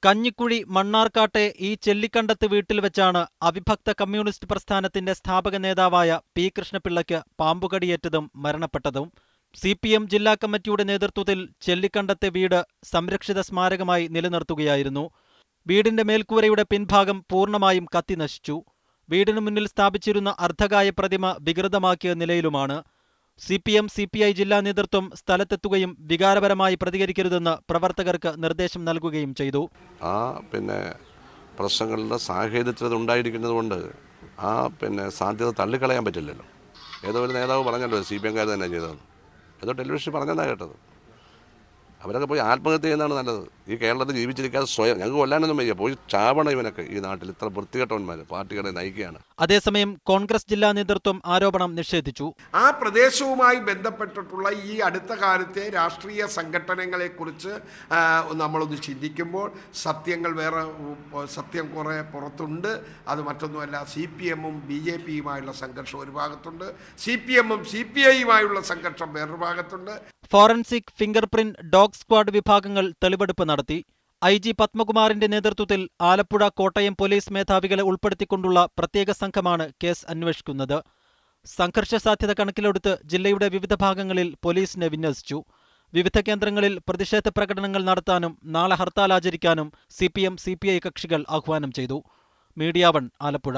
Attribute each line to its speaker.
Speaker 1: കഞ്ഞിക്കുഴി മണ്ണാർക്കാട്ടെ ഈ ചെല്ലിക്കണ്ടത്ത് വീട്ടിൽ വെച്ചാണ് അവിഭക്ത കമ്മ്യൂണിസ്റ്റ് പ്രസ്ഥാനത്തിന്റെ സ്ഥാപക നേതാവായ പി കൃഷ്ണപിള്ളയ്ക്ക് പാമ്പുകടിയേറ്റതും മരണപ്പെട്ടതും. CPM ജില്ലാ കമ്മിറ്റിയുടെ നേതൃത്വത്തിൽ ചെല്ലിക്കണ്ടത്തെ വീട് സംരക്ഷിത സ്മാരകമായി നിലനിർത്തുകയായിരുന്നു. വീടിന്റെ മേൽക്കൂരയുടെ പിൻഭാഗം പൂർണ്ണമായും കത്തിനശിച്ചു. വീടിനു മുന്നിൽ സ്ഥാപിച്ചിരുന്ന അർദ്ധകായ പ്രതിമ വികൃതമാക്കിയ നിലയിലുമാണ്. CPM CPI ജില്ലാ നേതൃത്വം സ്ഥലത്തെത്തുകയും വികാരപരമായി പ്രതികരിക്കരുതെന്ന് പ്രവർത്തകർക്ക് നിർദ്ദേശം നൽകുകയും ചെയ്തു.
Speaker 2: പ്രശ്നങ്ങളുടെ സാഹചര്യത്തിൽ ഉണ്ടായിരിക്കുന്നതുകൊണ്ട് സാധ്യത തള്ളിക്കളയാൻ പറ്റില്ലല്ലോ. ഏതോ ഒരു നേതാവ് പറഞ്ഞല്ലോ, CPM-കാർ തന്നെ ചെയ്തതെന്ന്. ഏതോ ടെലിവിഷൻ പറഞ്ഞതാണ് കേട്ടത്. അവരൊക്കെ പോയി ആത്മഹത്യ ചെയ്യുന്നതാണ് നല്ലത്. ഈ കേരളത്തിൽ ജീവിച്ചിരിക്കാതെ സ്വയം ഞങ്ങൾക്ക് കൊല്ലാനൊന്നും വയ്യ, പോയി ചാവണം ഇവനൊക്കെ. ഈ നാട്ടിൽ ഇത്ര വൃത്തികെട്ടവന്മാർ പാർട്ടികളെ നയിക്കുകയാണ്.
Speaker 1: അതേസമയം കോൺഗ്രസ് ജില്ലാ നേതൃത്വം ആരോപണം നിഷേധിച്ചു.
Speaker 3: ആ പ്രദേശവുമായി ബന്ധപ്പെട്ടിട്ടുള്ള ഈ അടുത്ത കാലത്തെ രാഷ്ട്രീയ സംഘടനകളെക്കുറിച്ച് നമ്മളൊന്ന് ചിന്തിക്കുമ്പോൾ സത്യം കുറേ പുറത്തുണ്ട്. അത് മറ്റൊന്നുമല്ല, CPM-ഉം BJP-യുമായുള്ള സംഘർഷം ഒരു ഭാഗത്തുണ്ട്, CPM-ഉം CPI-യുമായുള്ള സംഘർഷം വേറൊരു ഭാഗത്തുണ്ട്.
Speaker 1: Forensic, fingerprint, dog squad വിഭാഗങ്ങൾ തെളിവെടുപ്പ് നടത്തി. IG പത്മകുമാറിന്റെ നേതൃത്വത്തിൽ ആലപ്പുഴ, കോട്ടയം പോലീസ് മേധാവികളെ ഉൾപ്പെടുത്തിക്കൊണ്ടുള്ള പ്രത്യേക സംഘമാണ് കേസ് അന്വേഷിക്കുന്നത്. സംഘർഷ സാധ്യത കണക്കിലെടുത്ത് ജില്ലയുടെ വിവിധ ഭാഗങ്ങളിൽ പോലീസിനെ വിന്യസിച്ചു. വിവിധ കേന്ദ്രങ്ങളിൽ പ്രതിഷേധ പ്രകടനങ്ങൾ നടത്താനും നാളെ ഹർത്താൽ ആചരിക്കാനും CPM CPI കക്ഷികൾ ആഹ്വാനം ചെയ്തു. മീഡിയ 1 ആലപ്പുഴ.